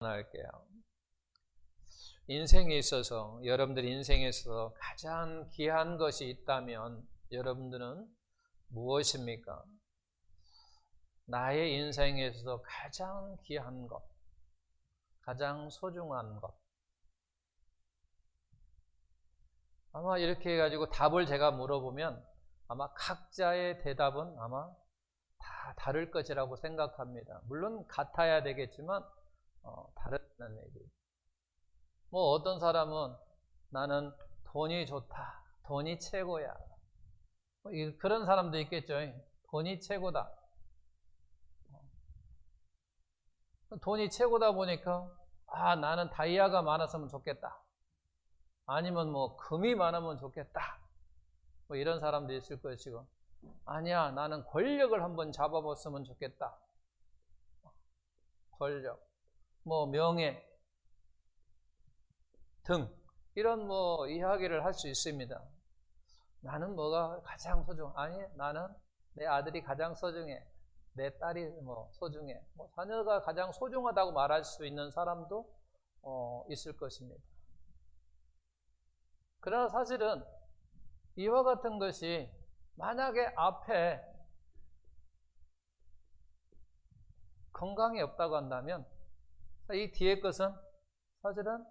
할게요. 인생에 있어서, 여러분들 인생에서 가장 귀한 것이 있다면 여러분들은 무엇입니까? 나의 인생에서 가장 귀한 것, 가장 소중한 것. 아마 이렇게 해가지고 답을 제가 물어보면 아마 각자의 대답은 아마 다 다를 것이라고 생각합니다. 물론 같아야 되겠지만 다르다는 얘기. 뭐 어떤 사람은 나는 돈이 좋다, 돈이 최고야. 그런 사람도 있겠죠. 돈이 최고다. 돈이 최고다 보니까 나는 다이아가 많았으면 좋겠다. 아니면 뭐 금이 많으면 좋겠다. 뭐 이런 사람도 있을 것이고, 아니야, 나는 권력을 한번 잡아봤으면 좋겠다. 권력, 뭐 명예 등 이런 뭐 이야기를 할 수 있습니다. 나는 뭐가 가장 소중해? 아니, 나는 내 아들이 가장 소중해. 내 딸이 뭐 소중해. 뭐 자녀가 가장 소중하다고 말할 수 있는 사람도 있을 것입니다. 그러나 사실은 이와 같은 것이 만약에 앞에 건강이 없다고 한다면 이 뒤에 것은 사실은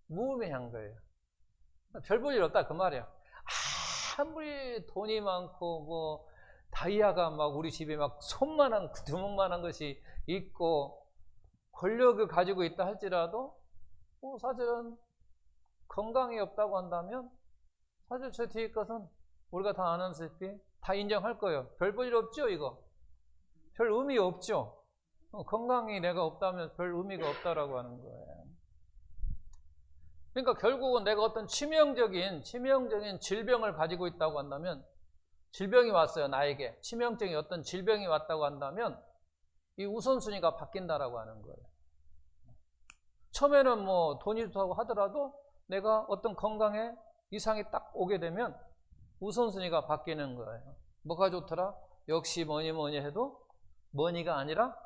무의미한 거예요. 별 볼 일 없다 그 말이야. 아무리 돈이 많고 뭐 다이아가 막 우리 집에 막 손만한 두목만한 것이 있고 권력을 가지고 있다 할지라도 사실은 건강이 없다고 한다면 사실 저 뒤에 것은 우리가 다 아는다시피 다 인정할 거예요. 별 볼 일 없죠 이거. 별 의미 없죠. 건강이 내가 없다면 별 의미가 없다라고 하는 거예요. 그러니까 결국은 내가 어떤 치명적인 질병을 가지고 있다고 한다면, 질병이 왔어요 나에게. 치명적인 어떤 질병이 왔다고 한다면 이 우선순위가 바뀐다라고 하는 거예요. 처음에는 뭐 돈이 좋다고 하더라도 내가 어떤 건강에 이상이 딱 오게 되면 우선순위가 바뀌는 거예요. 뭐가 좋더라? 역시 뭐니 해도 머니가 아니라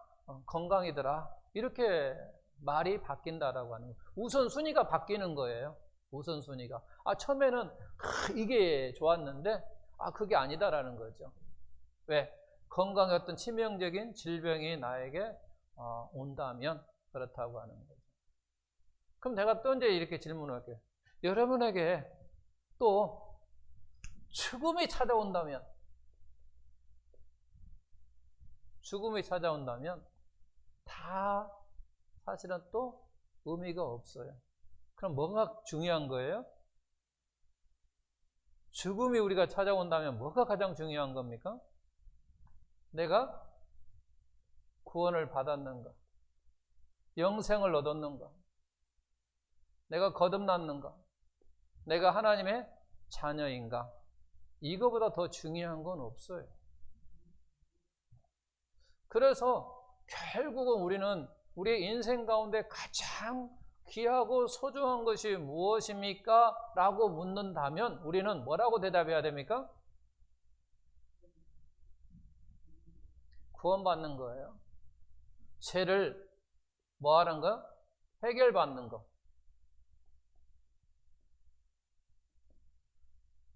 건강이더라. 이렇게 말이 바뀐다라고 하는 거예요. 우선순위가 바뀌는 거예요. 우선순위가. 처음에는 이게 좋았는데 그게 아니다라는 거죠. 왜? 건강의 어떤 치명적인 질병이 나에게 온다면 그렇다고 하는 거죠. 그럼 내가 또 이제 이렇게 질문을 할게요. 여러분에게 또 죽음이 찾아온다면 다 사실은 또 의미가 없어요. 그럼 뭐가 중요한 거예요? 죽음이 우리가 찾아온다면 뭐가 가장 중요한 겁니까? 내가 구원을 받았는가? 영생을 얻었는가? 내가 거듭났는가? 내가 하나님의 자녀인가? 이거보다 더 중요한 건 없어요. 그래서 결국은 우리는 우리의 인생 가운데 가장 귀하고 소중한 것이 무엇입니까? 라고 묻는다면 우리는 뭐라고 대답해야 됩니까? 구원받는 거예요. 죄를 뭐 하는 거? 해결받는 거.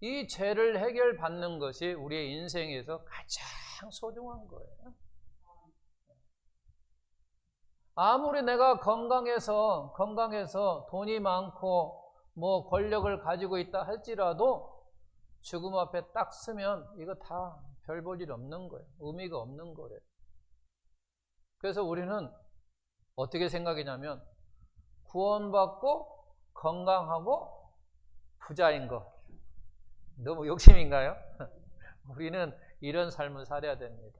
이 죄를 해결받는 것이 우리의 인생에서 가장 소중한 거예요. 아무리 내가 건강해서 돈이 많고 뭐 권력을 가지고 있다 할지라도 죽음 앞에 딱 서면 이거 다 별 볼 일 없는 거예요. 의미가 없는 거예요. 그래서 우리는 어떻게 생각이냐면 구원받고 건강하고 부자인 거. 너무 욕심인가요? 우리는 이런 삶을 살아야 됩니다.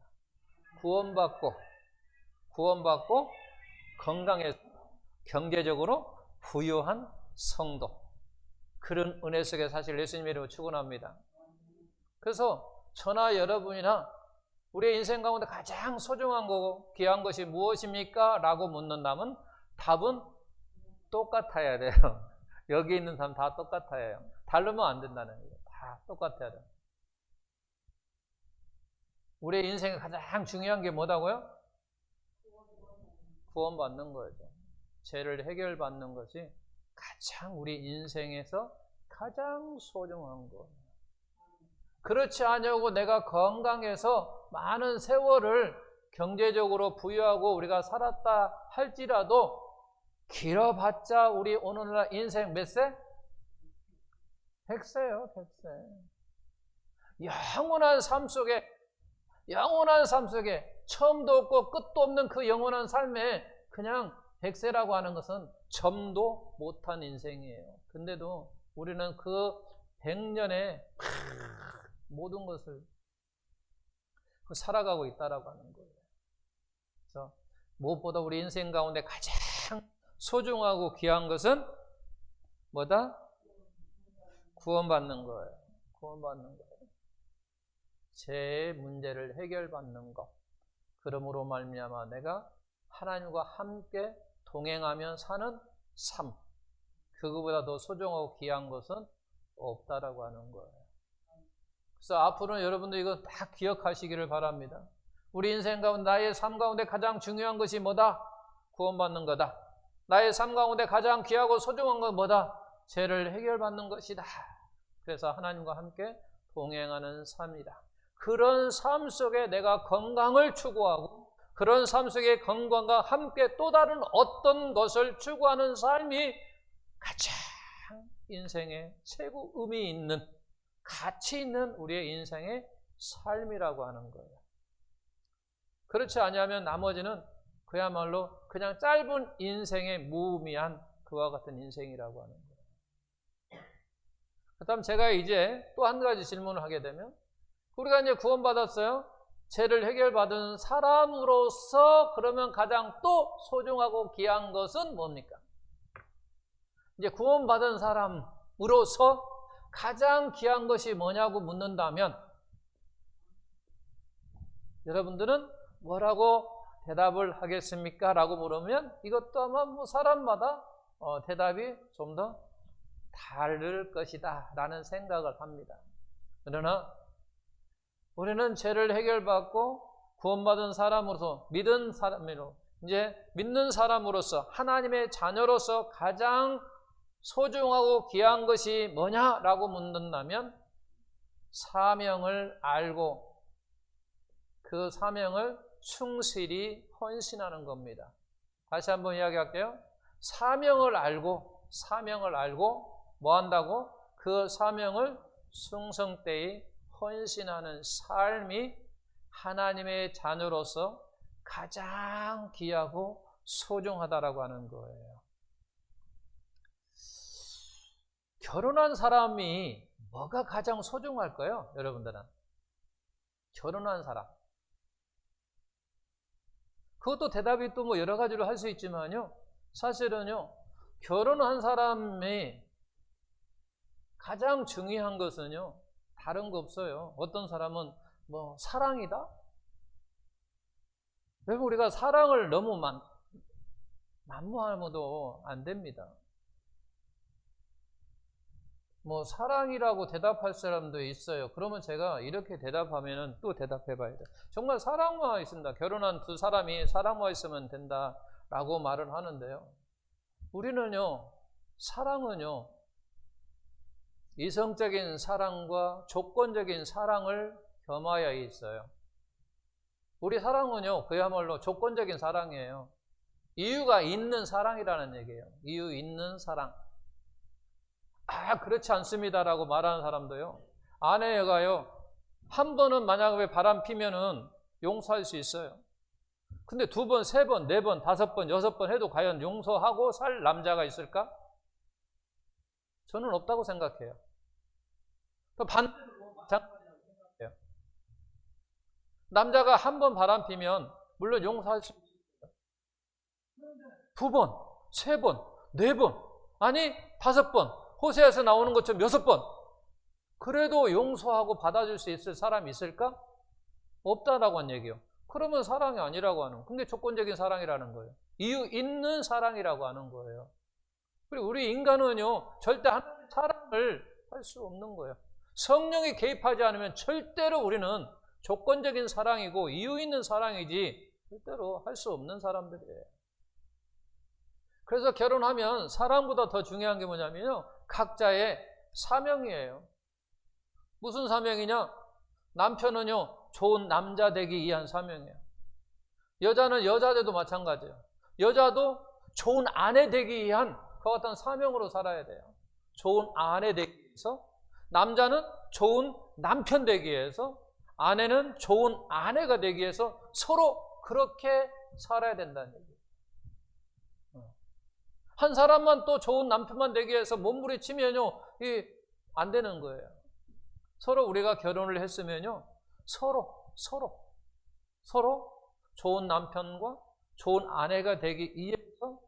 구원받고 건강해서 경제적으로 부유한 성도, 그런 은혜 속에 사실 예수님 이름으로 축원합니다. 그래서 저나 여러분이나 우리의 인생 가운데 가장 소중한 거고 귀한 것이 무엇입니까? 라고 묻는다면 답은 똑같아야 돼요. 여기 있는 사람 다 똑같아야 해요. 다르면 안 된다는 거예요. 다 똑같아야 돼요. 우리의 인생에 가장 중요한 게 뭐다고요? 구원받는 거죠. 죄를 해결받는 것이 가장 우리 인생에서 가장 소중한 거예요. 그렇지 않냐고 내가 건강해서 많은 세월을 경제적으로 부유하고 우리가 살았다 할지라도 길어봤자 우리 오늘날 인생 몇 세? 100세요, 100세. 영원한 삶 속에 처음도 없고 끝도 없는 그 영원한 삶에 그냥 100세라고 하는 것은 점도 못한 인생이에요. 근데도 우리는 그 100년에 모든 것을 살아가고 있다라고 하는 거예요. 그래서 무엇보다 우리 인생 가운데 가장 소중하고 귀한 것은 뭐다? 구원받는 거예요. 구원받는 거예요. 죄의 문제를 해결받는 것. 그러므로 말미암아 내가 하나님과 함께 동행하며 사는 삶. 그거보다 더 소중하고 귀한 것은 없다라고 하는 거예요. 그래서 앞으로는 여러분들 이거 다 기억하시기를 바랍니다. 우리 인생 가운데 나의 삶 가운데 가장 중요한 것이 뭐다? 구원받는 거다. 나의 삶 가운데 가장 귀하고 소중한 건 뭐다? 죄를 해결받는 것이다. 그래서 하나님과 함께 동행하는 삶이다. 그런 삶 속에 내가 건강을 추구하고 그런 삶 속에 건강과 함께 또 다른 어떤 것을 추구하는 삶이 가장 인생에 최고 의미 있는 가치 있는 우리의 인생의 삶이라고 하는 거예요. 그렇지 않으면 나머지는 그야말로 그냥 짧은 인생의 무의미한 그와 같은 인생이라고 하는 거예요. 그다음 제가 이제 또 한 가지 질문을 하게 되면 우리가 이제 구원받았어요. 죄를 해결받은 사람으로서 그러면 가장 또 소중하고 귀한 것은 뭡니까? 이제 구원받은 사람으로서 가장 귀한 것이 뭐냐고 묻는다면 여러분들은 뭐라고 대답을 하겠습니까? 라고 물으면 이것도 아마 뭐 사람마다 대답이 좀 더 다를 것이다 라는 생각을 합니다. 그러나 우리는 죄를 해결받고 구원받은 사람으로서 믿는 사람으로서 하나님의 자녀로서 가장 소중하고 귀한 것이 뭐냐라고 묻는다면 사명을 알고 그 사명을 충실히 헌신하는 겁니다. 다시 한번 이야기할게요. 사명을 알고 뭐 한다고? 그 사명을 충성되이 헌신하는 삶이 하나님의 자녀로서 가장 귀하고 소중하다라고 하는 거예요. 결혼한 사람이 뭐가 가장 소중할까요? 여러분들은 결혼한 사람. 그것도 대답이 또 뭐 여러 가지로 할 수 있지만요. 사실은요. 결혼한 사람이 가장 중요한 것은요. 다른 거 없어요. 어떤 사람은 뭐 사랑이다? 여러분 우리가 사랑을 너무 만무하면도 안 됩니다. 뭐 사랑이라고 대답할 사람도 있어요. 그러면 제가 이렇게 대답하면 또 대답해 봐야 돼요. 정말 사랑만 있습니다. 결혼한 두 사람이 사랑만 있으면 된다라고 말을 하는데요. 우리는요. 사랑은요. 이성적인 사랑과 조건적인 사랑을 겸하여 있어요. 우리 사랑은요. 그야말로 조건적인 사랑이에요. 이유가 있는 사랑이라는 얘기예요. 이유 있는 사랑. 그렇지 않습니다라고 말하는 사람도요. 아내가요. 한 번은 만약에 바람 피면은 용서할 수 있어요. 근데 두 번, 세 번, 네 번, 다섯 번, 여섯 번 해도 과연 용서하고 살 남자가 있을까? 저는 없다고 생각해요. 반대로 마찬가지라고 생각해요. 남자가 한 번 바람 피면 물론 용서할 수 있어요. 두 번, 세 번, 네 번, 아니 다섯 번, 호세아에서 나오는 것처럼 6번. 그래도 용서하고 받아줄 수 있을 사람이 있을까? 없다라고 한 얘기예요. 그러면 사랑이 아니라고 하는 거예요. 그게 조건적인 사랑이라는 거예요. 이유 있는 사랑이라고 하는 거예요. 그리고 우리 인간은요, 절대 하나님의 사랑을 할 수 없는 거예요. 성령이 개입하지 않으면 절대로 우리는 조건적인 사랑이고 이유 있는 사랑이지 절대로 할 수 없는 사람들이에요. 그래서 결혼하면 사랑보다 더 중요한 게 뭐냐면요, 각자의 사명이에요. 무슨 사명이냐? 남편은요, 좋은 남자 되기 위한 사명이에요. 여자는 여자들도 마찬가지예요. 여자도 좋은 아내 되기 위한 그와 같은 사명으로 살아야 돼요. 좋은 아내 되기 위해서, 남자는 좋은 남편 되기 위해서, 아내는 좋은 아내가 되기 위해서 서로 그렇게 살아야 된다는 얘기예요. 한 사람만 또 좋은 남편만 되기 위해서 몸부림치면요, 안 되는 거예요. 서로 우리가 결혼을 했으면요, 서로 좋은 남편과 좋은 아내가 되기 위해서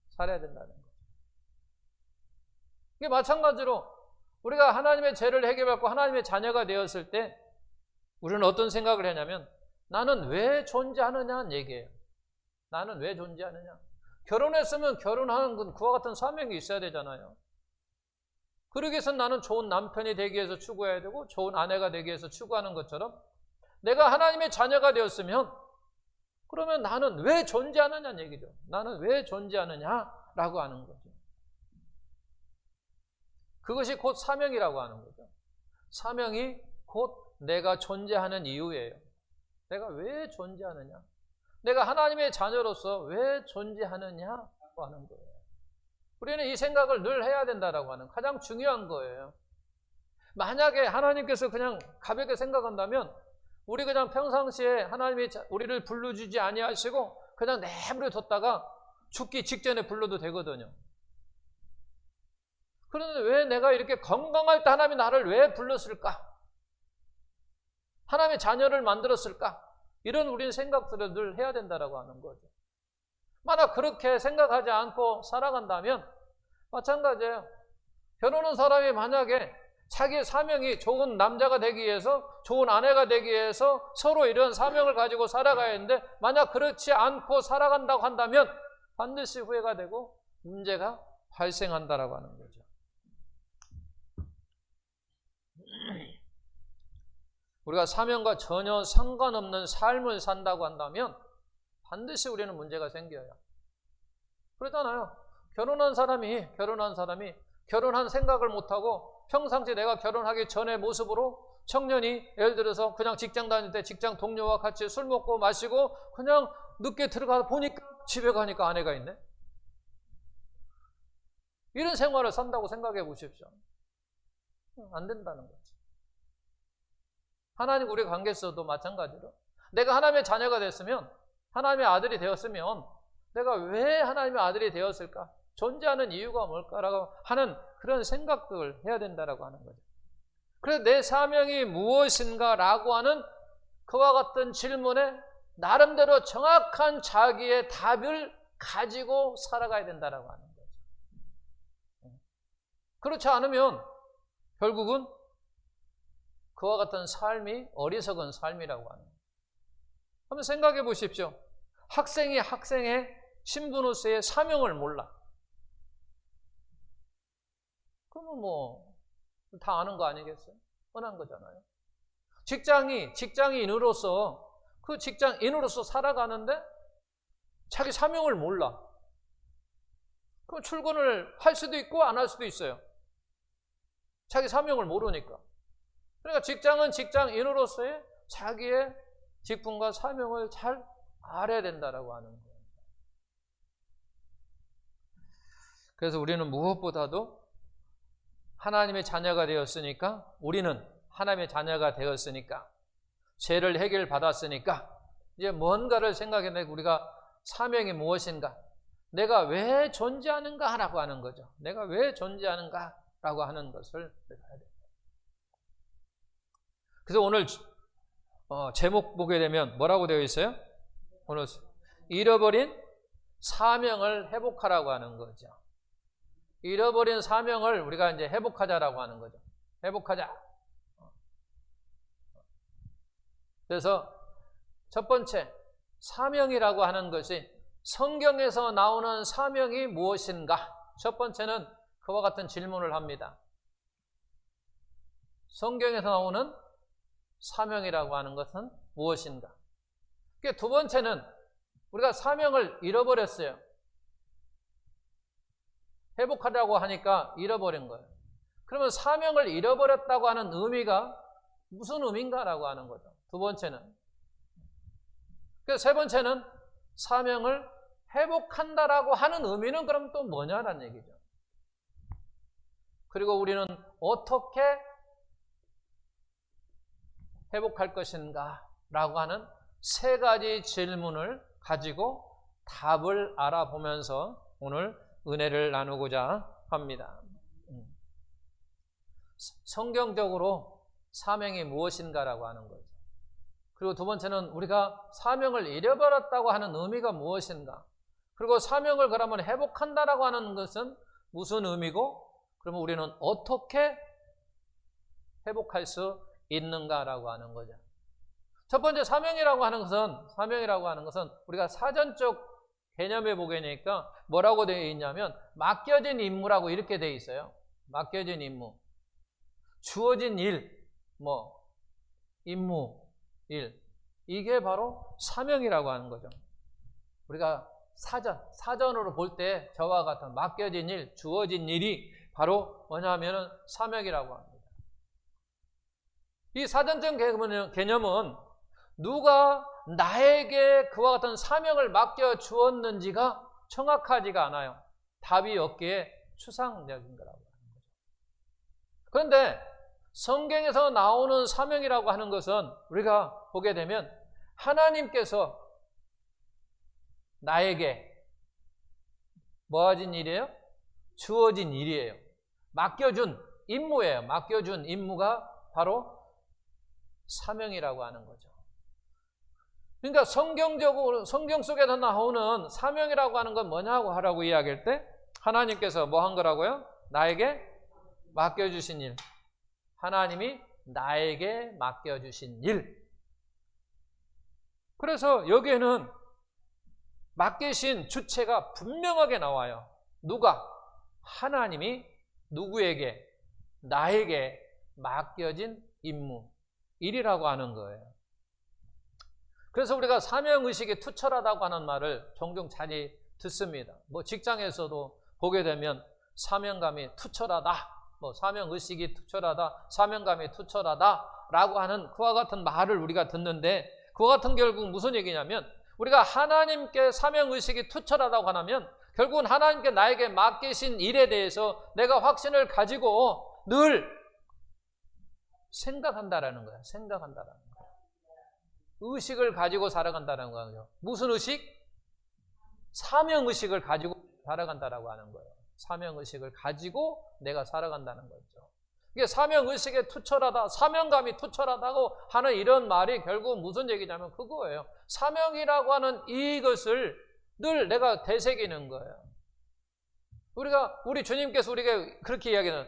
살아야 된다는 거죠. 이게 마찬가지로 우리가 하나님의 죄를 해결받고 하나님의 자녀가 되었을 때 우리는 어떤 생각을 하냐면, 나는 왜 존재하느냐는 얘기예요. 나는 왜 존재하느냐. 결혼했으면 결혼하는 건 그와 같은 사명이 있어야 되잖아요. 그러기 위해서 나는 좋은 남편이 되기 위해서 추구해야 되고 좋은 아내가 되기 위해서 추구하는 것처럼, 내가 하나님의 자녀가 되었으면 그러면 나는 왜 존재하느냐는 얘기죠. 나는 왜 존재하느냐라고 하는 거죠. 그것이 곧 사명이라고 하는 거죠. 사명이 곧 내가 존재하는 이유예요. 내가 왜 존재하느냐? 내가 하나님의 자녀로서 왜 존재하느냐라고 하는 거예요. 우리는 이 생각을 늘 해야 된다라고 하는 가장 중요한 거예요. 만약에 하나님께서 그냥 가볍게 생각한다면 우리 그냥 평상시에 하나님이 우리를 불러주지 아니하시고 그냥 내버려 뒀다가 죽기 직전에 불러도 되거든요. 그런데 왜 내가 이렇게 건강할 때 하나님이 나를 왜 불렀을까? 하나님의 자녀를 만들었을까? 이런 우리는 생각들을 늘 해야 된다라고 하는 거죠. 만약 그렇게 생각하지 않고 살아간다면 마찬가지예요. 결혼한 사람이 만약에 자기 사명이 좋은 남자가 되기 위해서, 좋은 아내가 되기 위해서 서로 이런 사명을 가지고 살아가야 하는데, 만약 그렇지 않고 살아간다고 한다면 반드시 후회가 되고 문제가 발생한다라고 하는 거죠. 우리가 사명과 전혀 상관없는 삶을 산다고 한다면 반드시 우리는 문제가 생겨요. 그러잖아요. 결혼한 사람이 결혼한 생각을 못하고 평상시 내가 결혼하기 전의 모습으로 청년이 예를 들어서 그냥 직장 다닐 때 직장 동료와 같이 술 먹고 마시고 그냥 늦게 들어가 보니까 집에 가니까 아내가 있네. 이런 생활을 산다고 생각해 보십시오. 안 된다는 거지. 하나님 우리 관계에서도 마찬가지로 내가 하나님의 자녀가 됐으면, 하나님의 아들이 되었으면 내가 왜 하나님의 아들이 되었을까? 존재하는 이유가 뭘까라고 하는 그런 생각들을 해야 된다라고 하는 거죠. 그래서 내 사명이 무엇인가라고 하는 그와 같은 질문에 나름대로 정확한 자기의 답을 가지고 살아가야 된다라고 하는 거죠. 그렇지 않으면 결국은 그와 같은 삶이 어리석은 삶이라고 하는 거예요. 한번 생각해 보십시오. 학생이 학생의 신분으로서의 사명을 몰라. 그러면 다 아는 거 아니겠어요? 뻔한 거잖아요. 직장인으로서 그 직장인으로서 살아가는데 자기 사명을 몰라. 그럼 출근을 할 수도 있고 안 할 수도 있어요. 자기 사명을 모르니까. 그러니까 직장은 직장인으로서의 자기의 직분과 사명을 잘 알아야 된다라고 하는 거예요. 그래서 우리는 무엇보다도 하나님의 자녀가 되었으니까, 우리는 하나님의 자녀가 되었으니까, 죄를 해결받았으니까 이제 뭔가를 생각해내고 우리가 사명이 무엇인가, 내가 왜 존재하는가라고 하는 거죠. 내가 왜 존재하는가라고 하는 것을 해야 돼요. 그래서 오늘 제목 보게 되면 뭐라고 되어 있어요? 오늘 잃어버린 사명을 회복하라고 하는 거죠. 잃어버린 사명을 우리가 이제 회복하자라고 하는 거죠. 회복하자. 그래서 첫 번째, 사명이라고 하는 것이 성경에서 나오는 사명이 무엇인가? 첫 번째는 그와 같은 질문을 합니다. 성경에서 나오는 사명이라고 하는 것은 무엇인가? 두 번째는 우리가 사명을 잃어버렸어요. 회복하려고 하니까 잃어버린 거예요. 그러면 사명을 잃어버렸다고 하는 의미가 무슨 의미인가라고 하는 거죠. 두 번째는. 세 번째는 사명을 회복한다라고 하는 의미는 그럼 또 뭐냐라는 얘기죠. 그리고 우리는 어떻게 회복할 것인가 라고 하는 세 가지 질문을 가지고 답을 알아보면서 오늘 은혜를 나누고자 합니다. 성경적으로 사명이 무엇인가라고 하는 거죠. 그리고 두 번째는 우리가 사명을 잃어버렸다고 하는 의미가 무엇인가. 그리고 사명을 그러면 회복한다라고 하는 것은 무슨 의미고, 그러면 우리는 어떻게 회복할 수 있는가라고 하는 거죠. 첫 번째 사명이라고 하는 것은 우리가 사전적 개념에 보게 되니까 뭐라고 되어 있냐면 맡겨진 임무라고 이렇게 되어 있어요. 맡겨진 임무. 주어진 일, 임무, 일. 이게 바로 사명이라고 하는 거죠. 우리가 사전으로 볼 때 저와 같은 맡겨진 일, 주어진 일이 바로 뭐냐면은 사명이라고 합니다. 이 사전적 개념은 누가 나에게 그와 같은 사명을 맡겨 주었는지가 정확하지가 않아요. 답이 없기에 추상적인 거라고 하는 거죠. 그런데 성경에서 나오는 사명이라고 하는 것은 우리가 보게 되면 하나님께서 나에게 뭐하진 일이에요? 주어진 일이에요. 맡겨준 임무예요. 맡겨준 임무가 바로 사명이라고 하는 거죠. 그러니까 성경 속에서 나오는 사명이라고 하는 건 뭐냐고 하라고 이야기할 때 하나님께서 뭐 한 거라고요? 나에게 맡겨주신 일. 하나님이 나에게 맡겨주신 일. 그래서 여기에는 맡기신 주체가 분명하게 나와요. 누가? 하나님이 누구에게? 나에게 맡겨진 임무, 일이라고 하는 거예요. 그래서 우리가 사명의식이 투철하다고 하는 말을 종종 자주 듣습니다. 직장에서도 보게 되면 사명감이 투철하다, 사명의식이 투철하다, 사명감이 투철하다 라고 하는 그와 같은 말을 우리가 듣는데, 그와 같은 결국 무슨 얘기냐면 우리가 하나님께 사명의식이 투철하다고 하면 결국은 하나님께 나에게 맡기신 일에 대해서 내가 확신을 가지고 늘 생각한다라는 거야. 생각한다라는 거야. 의식을 가지고 살아간다는 거예요. 무슨 의식? 사명의식을 가지고 살아간다라고 하는 거예요. 사명의식을 가지고 내가 살아간다는 거죠. 이게 사명의식에 투철하다, 사명감이 투철하다고 하는 이런 말이 결국 무슨 얘기냐면 그거예요. 사명이라고 하는 이것을 늘 내가 되새기는 거예요. 우리 주님께서 우리가 그렇게 이야기는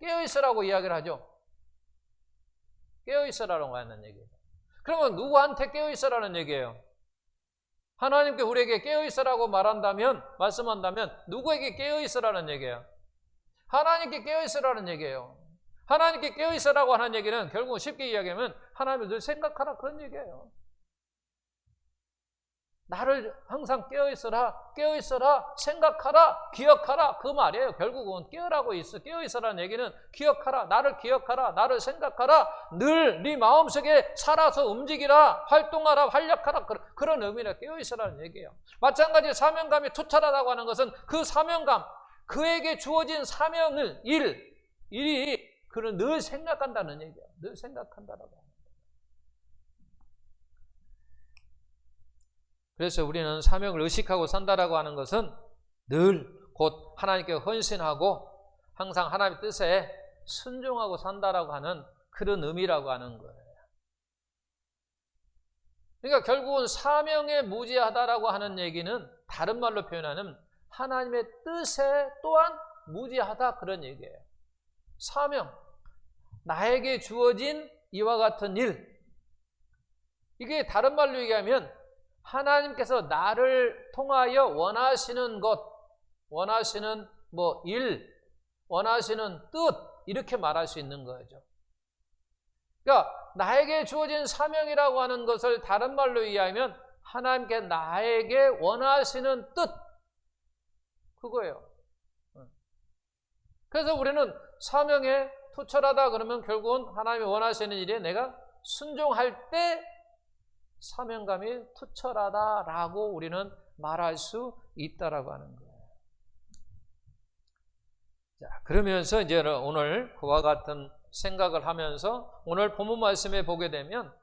깨어있으라고 이야기를 하죠. 깨어있으라고 하는 얘기예요. 그러면 누구한테 깨어있으라는 얘기예요? 하나님께 우리에게 깨어있으라고 말씀한다면 누구에게 깨어있으라는 얘기예요? 하나님께 깨어있으라는 얘기예요. 하나님께 깨어있으라고 하는 얘기는 결국 쉽게 이야기하면 하나님을 늘 생각하라 그런 얘기예요. 나를 항상 깨어있어라, 생각하라, 기억하라 그 말이에요. 결국은 깨어있으라는 얘기는 기억하라, 나를 기억하라, 나를 생각하라, 늘 네 마음속에 살아서 움직이라, 활동하라, 활력하라 그런 의미로 깨어있으라는 얘기예요. 마찬가지 사명감이 투철하다고 하는 것은 그 사명감, 그에게 주어진 사명을, 일이 그를 늘 생각한다는 얘기예요. 늘 생각한다라고 하는 거예요. 그래서 우리는 사명을 의식하고 산다라고 하는 것은 늘 곧 하나님께 헌신하고 항상 하나님의 뜻에 순종하고 산다라고 하는 그런 의미라고 하는 거예요. 그러니까 결국은 사명에 무지하다라고 하는 얘기는 다른 말로 표현하면 하나님의 뜻에 또한 무지하다 그런 얘기예요. 사명, 나에게 주어진 이와 같은 일, 이게 다른 말로 얘기하면 하나님께서 나를 통하여 원하시는 것, 원하시는 일, 원하시는 뜻 이렇게 말할 수 있는 거죠. 그러니까 나에게 주어진 사명이라고 하는 것을 다른 말로 이해하면 하나님께 나에게 원하시는 뜻, 그거예요. 그래서 우리는 사명에 투철하다 그러면 결국은 하나님이 원하시는 일에 내가 순종할 때 사명감이 투철하다라고 우리는 말할 수 있다라고 하는 거예요. 자, 그러면서 이제 오늘 그와 같은 생각을 하면서 오늘 본문 말씀에 보게 되면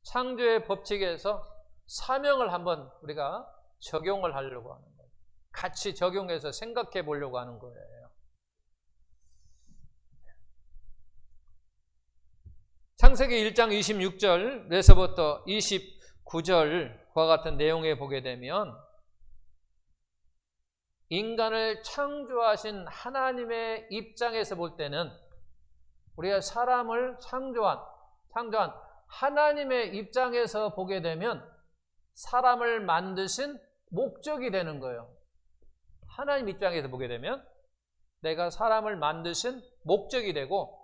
창조의 법칙에서 사명을 한번 우리가 적용을 하려고 하는 거예요. 같이 적용해서 생각해 보려고 하는 거예요. 창세기 1장 26절에서부터 29절과 같은 내용에 보게 되면 인간을 창조하신 하나님의 입장에서 볼 때는 우리가 사람을 창조한 하나님의 입장에서 보게 되면 사람을 만드신 목적이 되는 거예요. 하나님 입장에서 보게 되면 내가 사람을 만드신 목적이 되고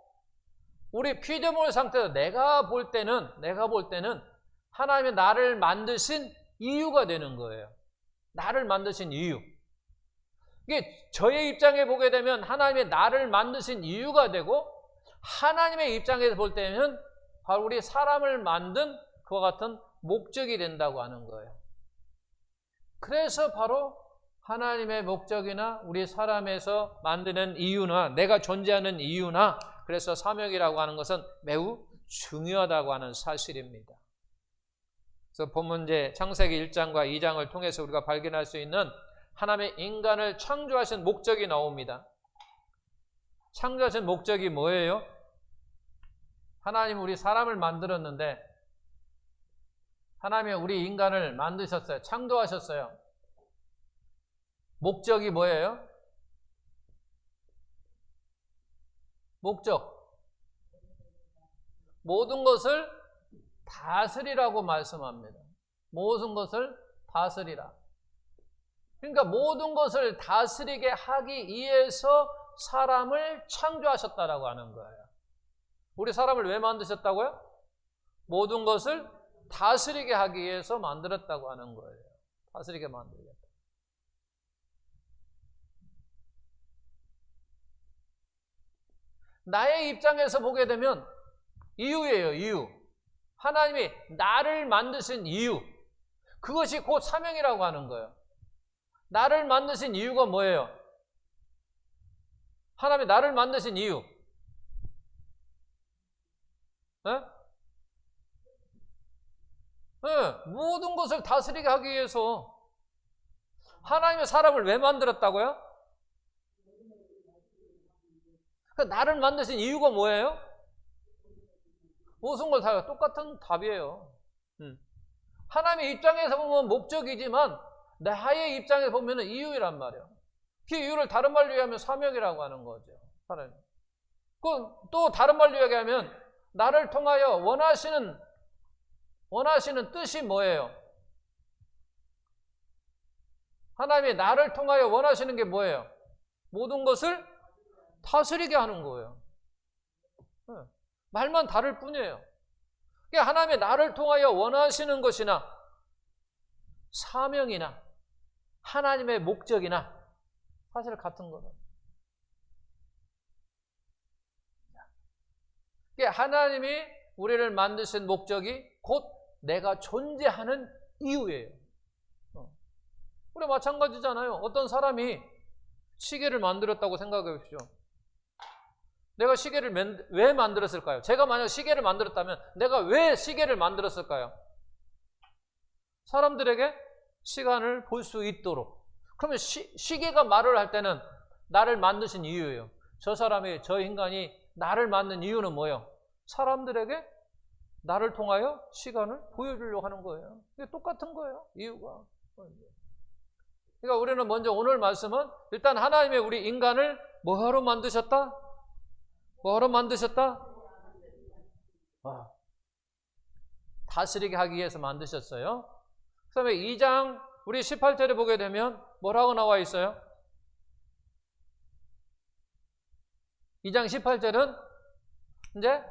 우리 피조물 상태에서 내가 볼 때는 하나님이 나를 만드신 이유가 되는 거예요. 나를 만드신 이유. 이게 저의 입장에 보게 되면 하나님이 나를 만드신 이유가 되고 하나님의 입장에서 볼 때는 바로 우리 사람을 만든 그와 같은 목적이 된다고 하는 거예요. 그래서 바로 하나님의 목적이나 우리 사람에서 만드는 이유나 내가 존재하는 이유나 그래서 사명이라고 하는 것은 매우 중요하다고 하는 사실입니다. 그래서 본문제 창세기 1장과 2장을 통해서 우리가 발견할 수 있는 하나님의 인간을 창조하신 목적이 나옵니다. 창조하신 목적이 뭐예요? 하나님은 우리 사람을 만들었는데 하나님이 우리 인간을 만드셨어요. 창조하셨어요. 목적이 뭐예요? 목적. 모든 것을 다스리라고 말씀합니다. 모든 것을 다스리라. 그러니까 모든 것을 다스리게 하기 위해서 사람을 창조하셨다라고 하는 거예요. 우리 사람을 왜 만드셨다고요? 모든 것을 다스리게 하기 위해서 만들었다고 하는 거예요. 다스리게 만들겠다. 나의 입장에서 보게 되면 이유예요, 이유. 하나님이 나를 만드신 이유. 그것이 곧 사명이라고 하는 거예요. 나를 만드신 이유가 뭐예요? 하나님이 나를 만드신 이유. 모든 것을 다스리게 하기 위해서. 하나님의 사람을 왜 만들었다고요? 나를 만드신 이유가 뭐예요? 모든 걸 다 똑같은 답이에요. 하나님의 입장에서 보면 목적이지만 나의 입장에서 보면 이유란 말이에요. 그 이유를 다른 말로 얘기하면 사명이라고 하는 거죠. 하나님. 또 다른 말로 얘기하면 나를 통하여 원하시는 뜻이 뭐예요? 하나님이 나를 통하여 원하시는 게 뭐예요? 모든 것을 다스리게 하는 거예요. 말만 다를 뿐이에요. 그러니까 하나님이 나를 통하여 원하시는 것이나 사명이나 하나님의 목적이나 사실 같은 거예요. 그러니까 하나님이 우리를 만드신 목적이 곧 내가 존재하는 이유예요. 우리 마찬가지잖아요. 어떤 사람이 시계를 만들었다고 생각해 보십시오. 내가 시계를 왜 만들었을까요? 제가 만약 시계를 만들었다면 내가 왜 시계를 만들었을까요? 사람들에게 시간을 볼 수 있도록. 그러면 시계가 말을 할 때는 나를 만드신 이유예요. 저 인간이 나를 만든 이유는 뭐예요? 사람들에게 나를 통하여 시간을 보여주려고 하는 거예요. 이게 똑같은 거예요. 이유가. 그러니까 우리는 먼저 오늘 말씀은 일단 하나님의 우리 인간을 뭐하러 만드셨다? 뭐하러 만드셨다? 다스리게 하기 위해서 만드셨어요. 그 다음에 2장 우리 18절에 보게 되면 뭐라고 나와 있어요? 2장 18절은 이제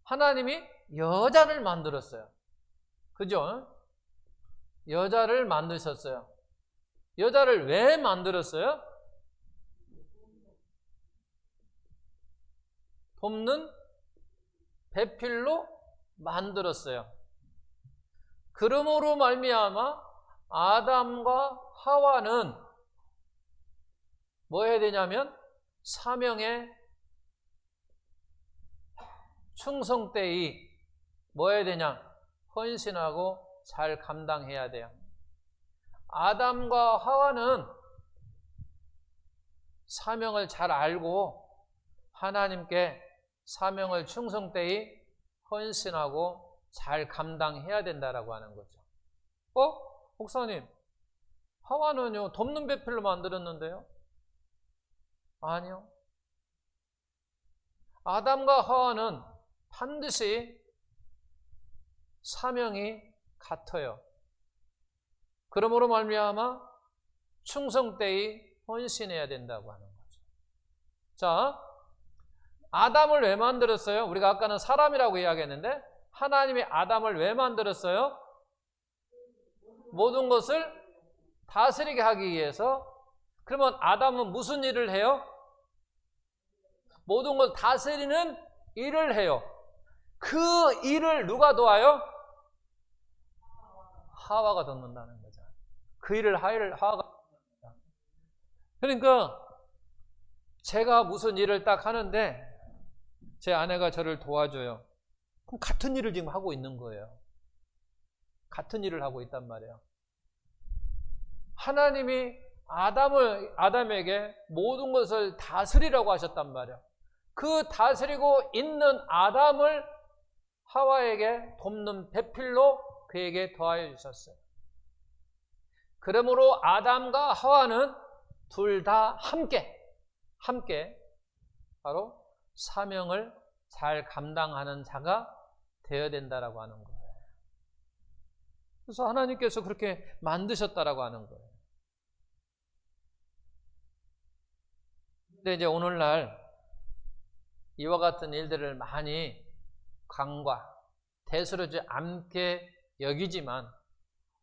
하나님이 여자를 만들었어요. 그죠? 여자를 만드셨어요. 여자를 왜 만들었어요? 돕는 배필로 만들었어야. 그러므로 말미암아 아담과 하와는 뭐 해야 되냐면 사명에 충성되이 뭐 해야 되냐? 헌신하고 잘 감당해야 돼요. 아담과 하와는 사명을 잘 알고 하나님께 사명을 충성되이 헌신하고 잘 감당해야 된다라고 하는 거죠. 목사님, 하와는요 돕는 배필로 만들었는데요? 아니요. 아담과 하와는 반드시 사명이 같아요. 그러므로 말미암아 충성되이 헌신해야 된다고 하는 거죠. 자, 아담을 왜 만들었어요? 우리가 아까는 사람이라고 이야기했는데 하나님이 아담을 왜 만들었어요? 모든 것을 다스리게 하기 위해서. 그러면 아담은 무슨 일을 해요? 모든 걸 다스리는 일을 해요. 그 일을 누가 도와요? 하와가 돕는다는 거죠. 그 일을 하와가 돕는다. 그러니까 제가 무슨 일을 딱 하는데 제 아내가 저를 도와줘요. 그럼 같은 일을 지금 하고 있는 거예요. 같은 일을 하고 있단 말이에요. 하나님이 아담에게 모든 것을 다스리라고 하셨단 말이에요. 그 다스리고 있는 아담을 하와에게 돕는 배필로 그에게 더하여 주셨어요. 그러므로 아담과 하와는 둘 다 함께 바로 사명을 잘 감당하는 자가 되어야 된다라고 하는 거예요. 그래서 하나님께서 그렇게 만드셨다라고 하는 거예요. 근데 이제 오늘날 이와 같은 일들을 많이 간과 대수롭지 않게 여기지만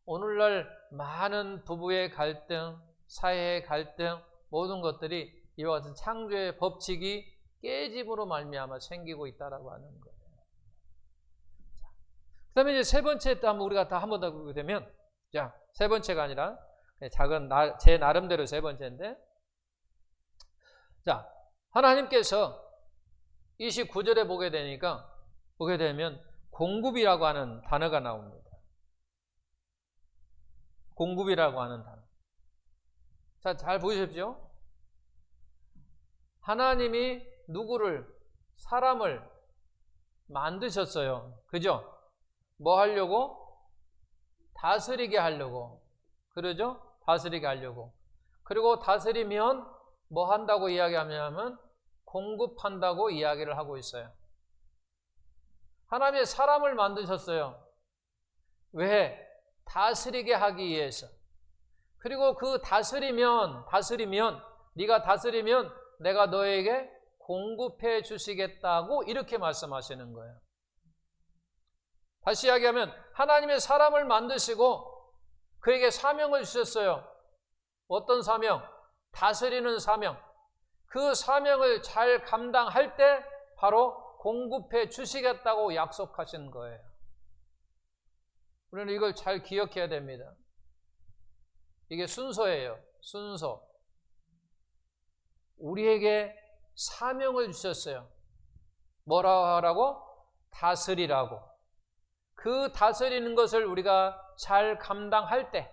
오늘날 많은 부부의 갈등, 사회의 갈등 모든 것들이 이와 같은 창조의 법칙이 깨짐으로 말미암아 생기고 있다라고 하는 거예요. 그 다음에 이제 세 번째 또 한번 우리가 다 한 번 더 보게 되면, 자, 세 번째가 아니라 제 나름대로 세 번째인데, 자, 하나님께서 29절에 보게 되면 공급이라고 하는 단어가 나옵니다. 공급이라고 하는 단어. 자, 잘 보십시오. 하나님이 사람을 만드셨어요. 그죠? 뭐 하려고? 다스리게 하려고. 그러죠? 다스리게 하려고. 그리고 다스리면 뭐 한다고 이야기하냐면 공급한다고 이야기를 하고 있어요. 하나님이 사람을 만드셨어요. 왜? 다스리게 하기 위해서. 그리고 그 다스리면 네가 다스리면 내가 너에게 공급해 주시겠다고 이렇게 말씀하시는 거예요. 다시 이야기하면 하나님의 사람을 만드시고 그에게 사명을 주셨어요. 어떤 사명? 다스리는 사명. 그 사명을 잘 감당할 때 바로 공급해 주시겠다고 약속하신 거예요. 우리는 이걸 잘 기억해야 됩니다. 이게 순서예요. 순서. 우리에게 사명을 주셨어요. 뭐라고 하라고? 다스리라고. 그 다스리는 것을 우리가 잘 감당할 때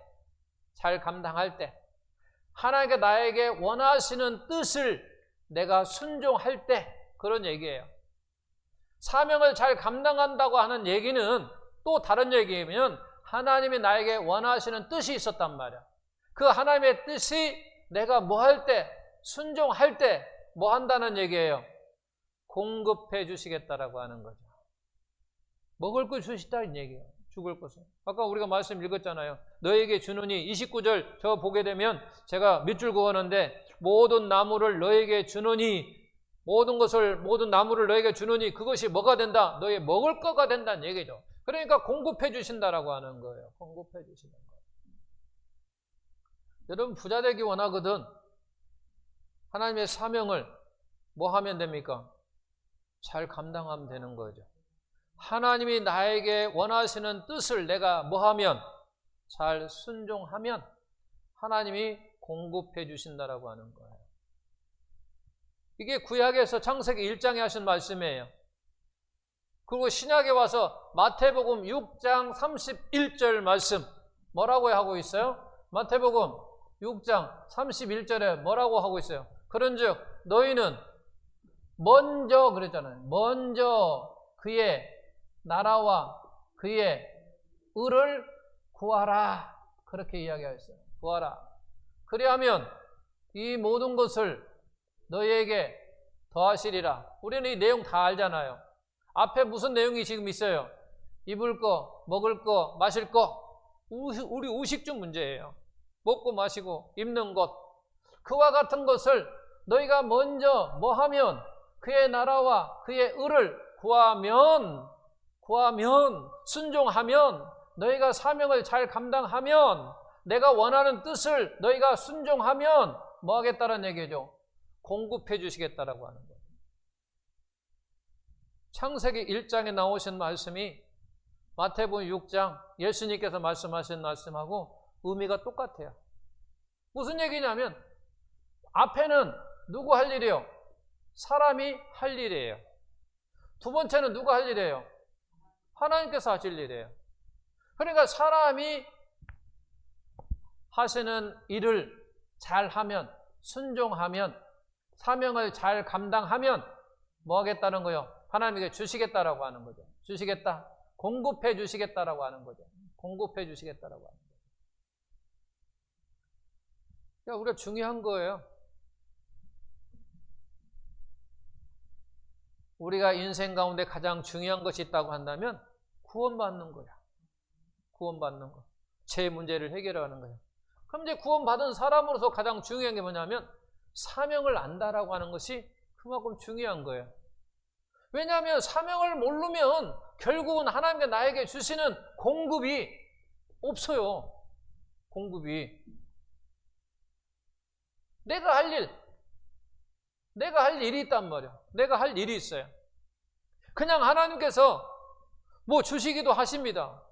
하나님께 나에게 원하시는 뜻을 내가 순종할 때 그런 얘기예요. 사명을 잘 감당한다고 하는 얘기는 또 다른 얘기면 하나님이 나에게 원하시는 뜻이 있었단 말이야. 그 하나님의 뜻이 내가 뭐 할 때, 순종할 때 뭐 한다는 얘기예요. 공급해 주시겠다라고 하는 거죠. 먹을 걸 주시다는 얘기예요. 죽을 것을. 아까 우리가 말씀 읽었잖아요. 너에게 주노니 29절 저 보게 되면 제가 몇 줄 그었는데 모든 나무를 너에게 주노니 모든 나무를 너에게 주노니 그것이 뭐가 된다? 너의 먹을 거가 된다는 얘기죠. 그러니까 공급해 주신다라고 하는 거예요. 공급해 주시는 거예요. 여러분 부자 되기 원하거든 하나님의 사명을 뭐 하면 됩니까? 잘 감당하면 되는 거죠. 하나님이 나에게 원하시는 뜻을 내가 뭐하면, 잘 순종하면 하나님이 공급해 주신다라고 하는 거예요. 이게 구약에서 창세기 1장에 하신 말씀이에요. 그리고 신약에 와서 마태복음 6장 31절 말씀 뭐라고 하고 있어요? 마태복음 6장 31절에 뭐라고 하고 있어요? 그런즉 너희는 먼저, 그랬잖아요. 먼저 그의 나라와 그의 의를 구하라. 그렇게 이야기하였어요. 구하라. 그리하면 이 모든 것을 너희에게 더하시리라. 우리는 이 내용 다 알잖아요. 앞에 무슨 내용이 지금 있어요? 입을 거, 먹을 거, 마실 거. 우리 의식주 문제예요. 먹고 마시고 입는 것. 그와 같은 것을 너희가 먼저 뭐하면, 그의 나라와 그의 의를 구하면, 순종하면, 너희가 사명을 잘 감당하면, 내가 원하는 뜻을 너희가 순종하면 뭐 하겠다는 얘기죠? 공급해 주시겠다라고 하는 거예요. 창세기 1장에 나오신 말씀이 마태복음 6장 예수님께서 말씀하신 말씀하고 의미가 똑같아요. 무슨 얘기냐면 앞에는 누구 할 일이에요? 사람이 할 일이에요. 두 번째는 누가 할 일이에요? 하나님께서 하실 일이에요. 그러니까 사람이 하시는 일을 잘하면, 순종하면, 사명을 잘 감당하면 뭐 하겠다는 거예요? 하나님에게 주시겠다라고 하는 거죠. 주시겠다. 공급해 주시겠다라고 하는 거죠. 공급해 주시겠다라고 하는 거죠. 그러니까 우리가 중요한 거예요. 우리가 인생 가운데 가장 중요한 것이 있다고 한다면 구원받는 거야. 구원받는 거. 제 문제를 해결하는 거야. 그럼 이제 구원받은 사람으로서 가장 중요한 게 뭐냐면 사명을 안다라고 하는 것이 그만큼 중요한 거예요. 왜냐하면 사명을 모르면 결국은 하나님께 나에게 주시는 공급이 없어요. 공급이. 내가 할 일이 있단 말이야. 내가 할 일이 있어요. 그냥 하나님께서 뭐 주시기도 하십니다.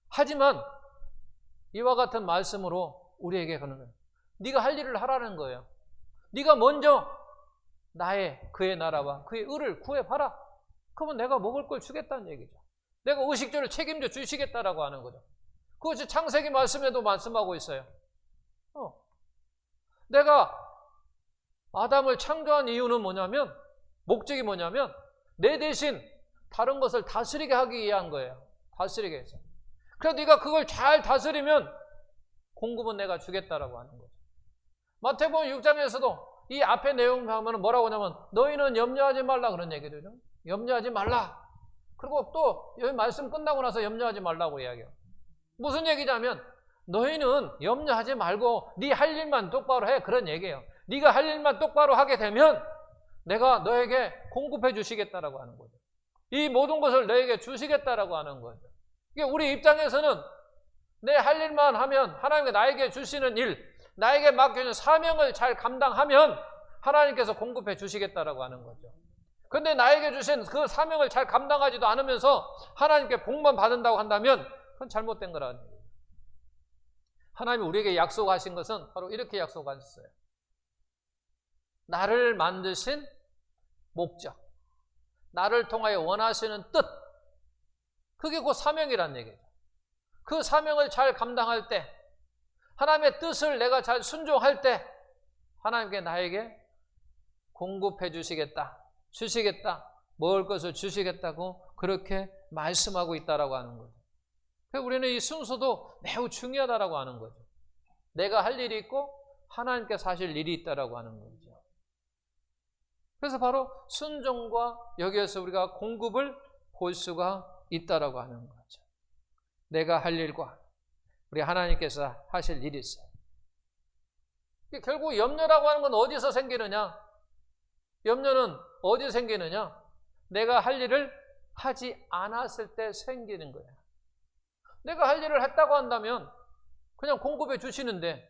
하지만 이와 같은 말씀으로 우리에게 그러는 거예요. 네가 할 일을 하라는 거예요. 네가 먼저 그의 나라와 그의 의를 구해봐라. 그러면 내가 먹을 걸 주겠다는 얘기죠. 내가 의식주를 책임져 주시겠다라고 하는 거죠. 그것이 창세기 말씀에도 말씀하고 있어요. 내가 아담을 창조한 이유는 뭐냐면, 목적이 뭐냐면 내 대신 다른 것을 다스리게 하기 위한 거예요. 다스리게 해서. 그래서 네가 그걸 잘 다스리면 공급은 내가 주겠다라고 하는 거죠. 마태복음 6장에서도 이 앞에 내용 보면 뭐라고 하냐면 너희는 염려하지 말라 그런 얘기들이죠. 염려하지 말라. 그리고 또 여기 말씀 끝나고 나서 염려하지 말라고 이야기해요. 무슨 얘기냐면 너희는 염려하지 말고 네 할 일만 똑바로 해 그런 얘기예요. 네가 할 일만 똑바로 하게 되면 내가 너에게 공급해 주시겠다라고 하는 거죠. 이 모든 것을 너에게 주시겠다라고 하는 거죠. 이게 우리 입장에서는 내 할 일만 하면 하나님께 나에게 주시는 일, 나에게 맡겨진 사명을 잘 감당하면 하나님께서 공급해 주시겠다라고 하는 거죠. 그런데 나에게 주신 그 사명을 잘 감당하지도 않으면서 하나님께 복만 받는다고 한다면 그건 잘못된 거라는 거예요. 하나님이 우리에게 약속하신 것은 바로 이렇게 약속하셨어요. 나를 만드신 목적, 나를 통하여 원하시는 뜻, 그게 곧 사명이라는 얘기죠. 그 사명을 잘 감당할 때, 하나님의 뜻을 내가 잘 순종할 때 하나님께 나에게 공급해 주시겠다, 먹을 것을 주시겠다고 그렇게 말씀하고 있다라고 하는 거죠. 그래서 우리는 이 순서도 매우 중요하다라고 하는 거죠. 내가 할 일이 있고 하나님께서 하실 일이 있다라고 하는 거죠. 그래서 바로 순종과 여기에서 우리가 공급을 볼 수가 있다라고 하는 거죠. 내가 할 일과 우리 하나님께서 하실 일이 있어요. 결국 염려라고 하는 건 어디서 생기느냐? 염려는 어디서 생기느냐? 내가 할 일을 하지 않았을 때 생기는 거야. 내가 할 일을 했다고 한다면 그냥 공급해 주시는데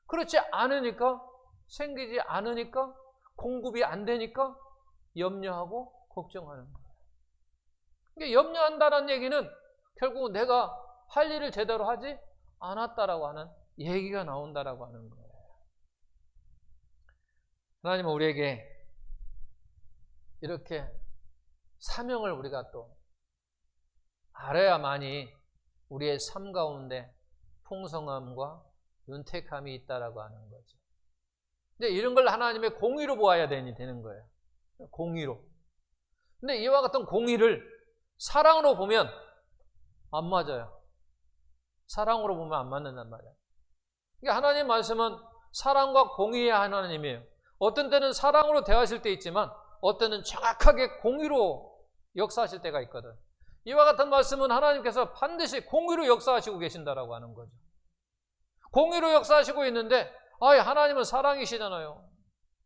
그렇지 않으니까, 생기지 않으니까, 공급이 안 되니까 염려하고 걱정하는 거예요. 그러니까 염려한다는 얘기는 결국 내가 할 일을 제대로 하지 않았다라고 하는 얘기가 나온다라고 하는 거예요. 하나님은 우리에게 이렇게 사명을 우리가 또 알아야만이 우리의 삶 가운데 풍성함과 윤택함이 있다라고 하는 거죠. 근데 이런 걸 하나님의 공의로 보아야 되는 거예요. 공의로. 근데 이와 같은 공의를 사랑으로 보면 안 맞아요. 사랑으로 보면 안 맞는단 말이에요. 그러니까 하나님 말씀은 사랑과 공의의 하나님이에요. 어떤 때는 사랑으로 대하실 때 있지만 어떤 때는 정확하게 공의로 역사하실 때가 있거든. 이와 같은 말씀은 하나님께서 반드시 공의로 역사하시고 계신다라고 하는 거죠. 공의로 역사하시고 있는데 하나님은 사랑이시잖아요.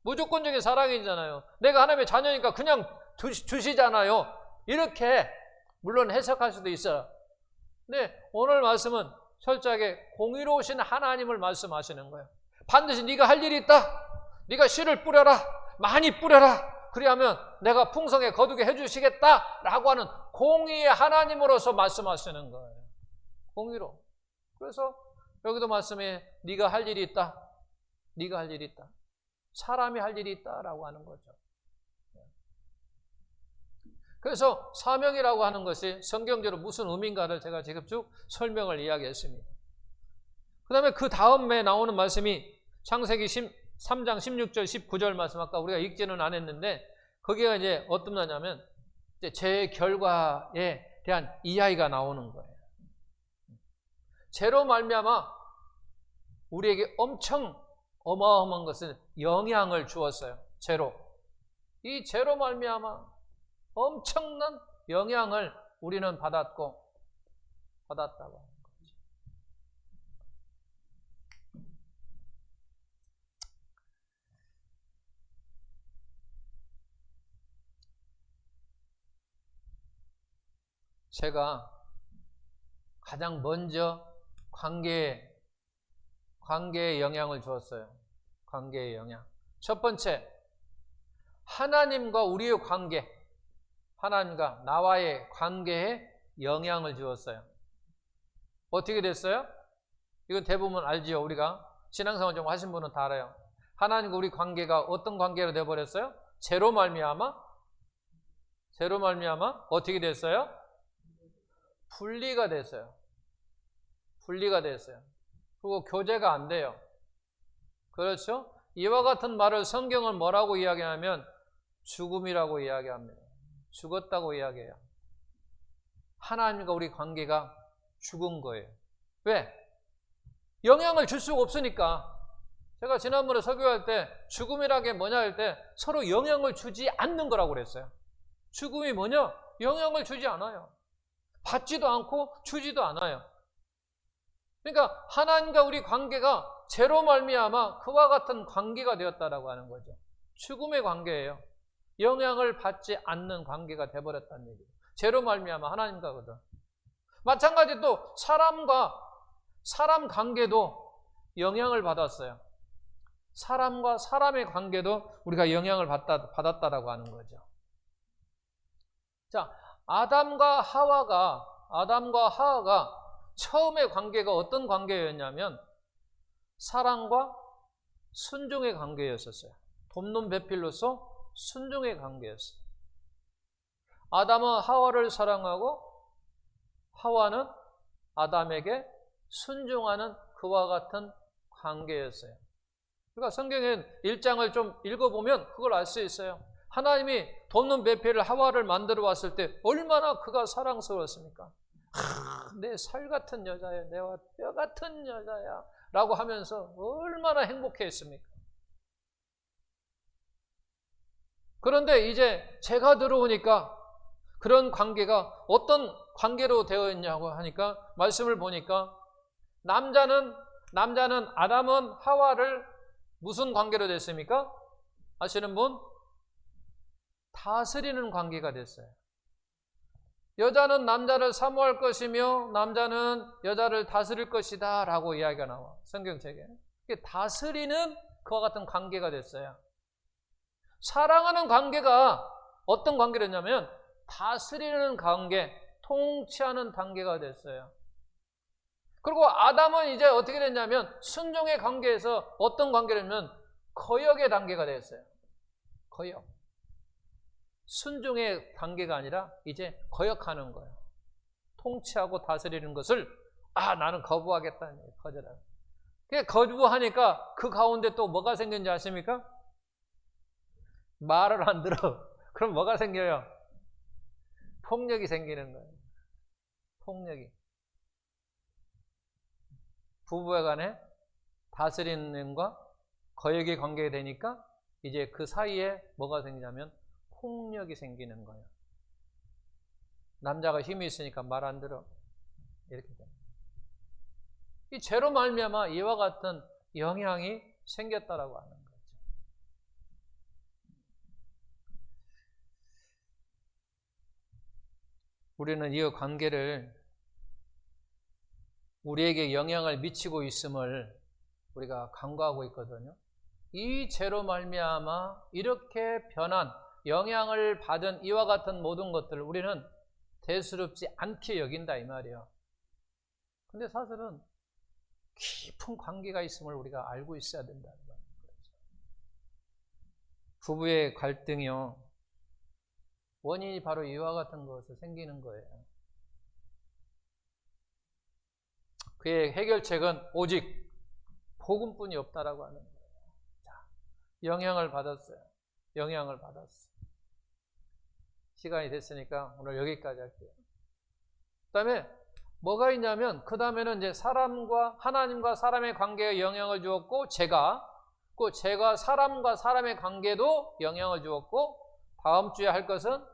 무조건적인 사랑이잖아요. 내가 하나님의 자녀니까 그냥 두시잖아요. 이렇게 물론 해석할 수도 있어요. 근데 오늘 말씀은 철저하게 공의로우신 하나님을 말씀하시는 거예요. 반드시 네가 할 일이 있다. 네가 씨를 뿌려라. 많이 뿌려라. 그리하면 내가 풍성에 거두게 해주시겠다라고 하는 공의의 하나님으로서 말씀하시는 거예요. 공의로. 그래서 여기도 말씀에 네가 할 일이 있다. 네가 할 일이 있다. 사람이 할 일이 있다라고 하는 거죠. 그래서 사명이라고 하는 것이 성경적으로 무슨 의미인가를 제가 지금 쭉 설명을 이야기했습니다. 그 다음에 그 다음에 나오는 말씀이 창세기 3장 16절 19절 말씀, 아까 우리가 읽지는 않았는데 거기가 이제 어떤 말이냐면 제 결과에 대한 이야기가 나오는 거예요. 죄로 말미암아 우리에게 엄청 어마어마한 것은 영향을 주었어요. 죄로. 이 죄로 말미암아 엄청난 영향을 우리는 받았다고 하는 거죠. 제가 가장 먼저 관계에 영향을 주었어요. 관계의 영향. 첫 번째, 하나님과 우리의 관계, 하나님과 나와의 관계에 영향을 주었어요. 어떻게 됐어요? 이건 대부분 알지요. 우리가 신앙생활 좀 하신 분은 다 알아요. 하나님과 우리 관계가 어떤 관계로 되어버렸어요? 죄로 말미암아 어떻게 됐어요? 분리가 됐어요. 분리가 됐어요. 그리고 교제가 안 돼요. 그렇죠? 이와 같은 말을 성경은 뭐라고 이야기하면 죽음이라고 이야기합니다. 죽었다고 이야기해요. 하나님과 우리 관계가 죽은 거예요. 왜? 영향을 줄 수가 없으니까. 제가 지난번에 설교할 때 죽음이라는 게 뭐냐 할 때 서로 영향을 주지 않는 거라고 그랬어요. 죽음이 뭐냐? 영향을 주지 않아요. 받지도 않고 주지도 않아요. 그러니까 하나님과 우리 관계가 죄로 말미암아 그와 같은 관계가 되었다라고 하는 거죠. 죽음의 관계예요. 영향을 받지 않는 관계가 되어버렸다는 얘기예요. 죄로 말미암아 하나님과거든. 마찬가지로 또 사람 관계도 영향을 받았어요. 사람과 사람의 관계도 우리가 영향을 받았다라고 하는 거죠. 자, 아담과 하와가 처음의 관계가 어떤 관계였냐면 사랑과 순종의 관계였었어요. 돕는 배필로서 순종의 관계였어요. 아담은 하와를 사랑하고 하와는 아담에게 순종하는 그와 같은 관계였어요. 그러니까 성경의 1장을 좀 읽어보면 그걸 알 수 있어요. 하나님이 돕는 배필을 하와를 만들어 왔을 때 얼마나 그가 사랑스러웠습니까? 내 살 같은 여자야, 내와 뼈 같은 여자야 라고 하면서 얼마나 행복해했습니까? 그런데 이제 제가 들어오니까 그런 관계가 어떤 관계로 되어 있냐고 하니까 말씀을 보니까 남자는 아담은 하와를 무슨 관계로 됐습니까? 아시는 분? 다스리는 관계가 됐어요. 여자는 남자를 사모할 것이며 남자는 여자를 다스릴 것이다 라고 이야기가 나와. 성경책에. 다스리는 그와 같은 관계가 됐어요. 사랑하는 관계가 어떤 관계를 했냐면 다스리는 관계, 통치하는 단계가 됐어요. 그리고 아담은 이제 어떻게 됐냐면 순종의 관계에서 어떤 관계를 했냐면 거역의 단계가 됐어요. 거역. 순종의 단계가 아니라 이제 거역하는 거예요. 통치하고 다스리는 것을 나는 거부하겠다는 거예요. 거절하는. 거부하니까 그 가운데 또 뭐가 생겼는지 아십니까? 말을 안 들어. 그럼 뭐가 생겨요? 폭력이 생기는 거예요. 폭력이. 부부의 간에 다스리는과 거역의 관계가 되니까 이제 그 사이에 뭐가 생기냐면 폭력이 생기는 거예요. 남자가 힘이 있으니까 말 안 들어. 이렇게 됩니다. 이 죄로 말미암아 이와 같은 영향이 생겼다라고 하는 거죠. 우리는 이 관계를 우리에게 영향을 미치고 있음을 우리가 간과하고 있거든요. 이 죄로 말미암아 이렇게 변한 영향을 받은 이와 같은 모든 것들을 우리는 대수롭지 않게 여긴다 이 말이에요. 근데 사실은 깊은 관계가 있음을 우리가 알고 있어야 된다는 거죠. 부부의 갈등이요. 원인이 바로 이와 같은 것에서 생기는 거예요. 그의 해결책은 오직 복음뿐이 없다라고 하는 거예요. 자, 영향을 받았어요. 영향을 받았어요. 시간이 됐으니까 오늘 여기까지 할게요. 그 다음에 뭐가 있냐면 그 다음에는 이제 사람과 하나님과 사람의 관계에 영향을 주었고 제가 사람과 사람의 관계도 영향을 주었고 다음 주에 할 것은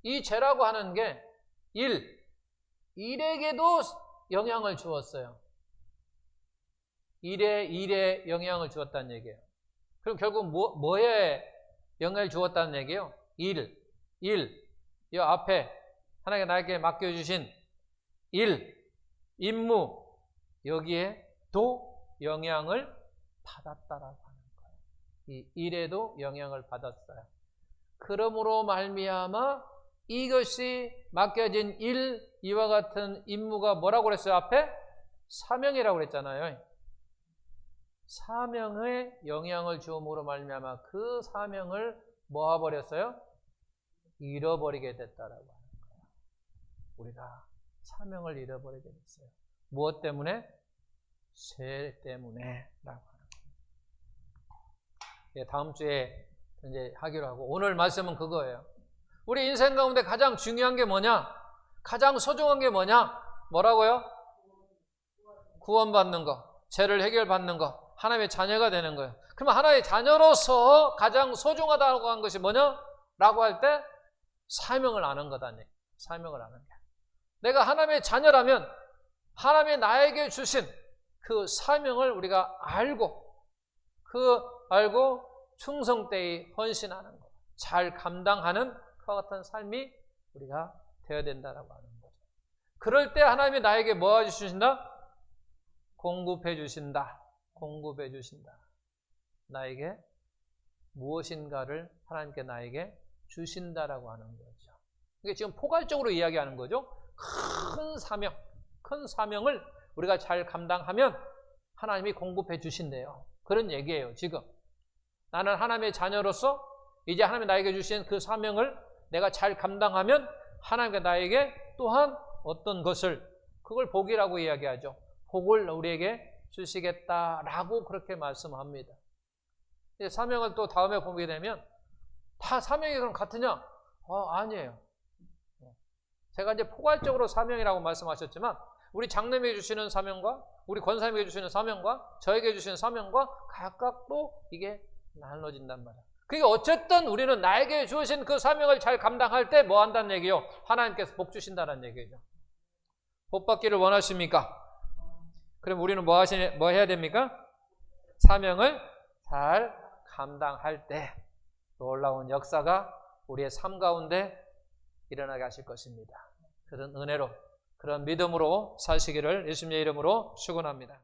이 죄라고 하는 게 일에게도 영향을 주었어요. 일에 영향을 주었다는 얘기예요. 그럼 결국 뭐에 영향을 주었다는 얘기예요? 이 앞에 하나님께 나에게 맡겨주신 임무 여기에 도 영향을 받았다라고 하는 거예요. 이 일에도 영향을 받았어요. 그러므로 말미암아 이것이 맡겨진 이와 같은 임무가 뭐라고 그랬어요? 앞에 사명이라고 그랬잖아요. 사명에 영향을 주음으로 말미암아 그 사명을 모아버렸어요? 잃어버리게 됐다라고 하는 거예요. 우리가 사명을 잃어버리게 됐어요. 무엇 때문에? 죄 때문에 라고 하는 거예요. 다음 주에 이제 하기로 하고 오늘 말씀은 그거예요. 우리 인생 가운데 가장 중요한 게 뭐냐? 가장 소중한 게 뭐냐? 뭐라고요? 구원받는 거, 죄를 해결받는 거, 하나님의 자녀가 되는 거예요. 그러면 하나님의 자녀로서 가장 소중하다고 한 것이 뭐냐? 라고 할 때 사명을 아는 거다. 사명을 아는 게. 내가 하나님의 자녀라면 하나님이 나에게 주신 그 사명을 우리가 알고 충성되이 헌신하는 거, 잘 감당하는 그와 같은 삶이 우리가 되어야 된다라고 하는 거죠. 그럴 때 하나님이 나에게 뭐 해주신다? 공급해 주신다. 공급해 주신다. 나에게 무엇인가를 하나님께 나에게 주신다라고 하는 거죠. 이게 지금 포괄적으로 이야기하는 거죠. 큰 사명을 우리가 잘 감당하면 하나님이 공급해 주신대요. 그런 얘기예요. 지금 나는 하나님의 자녀로서 이제 하나님이 나에게 주신 그 사명을 내가 잘 감당하면 하나님께 나에게 또한 어떤 것을 그걸 복이라고 이야기하죠. 복을 우리에게 주시겠다라고 그렇게 말씀합니다. 이제 사명을 또 다음에 보게 되면 다 사명이 그럼 같으냐? 아니에요. 제가 이제 포괄적으로 사명이라고 말씀하셨지만 우리 장로님에게 주시는 사명과 우리 권사님에게 주시는 사명과 저에게 주시는 사명과 각각 또 이게 나눠진단 말이에요. 그러니까 어쨌든 우리는 나에게 주신 그 사명을 잘 감당할 때 뭐 한다는 얘기요? 하나님께서 복 주신다는 얘기죠. 복 받기를 원하십니까? 그럼 우리는 뭐 해야 됩니까? 사명을 잘 감당할 때 놀라운 역사가 우리의 삶 가운데 일어나게 하실 것입니다. 그런 은혜로, 그런 믿음으로 사시기를 예수님의 이름으로 축원합니다.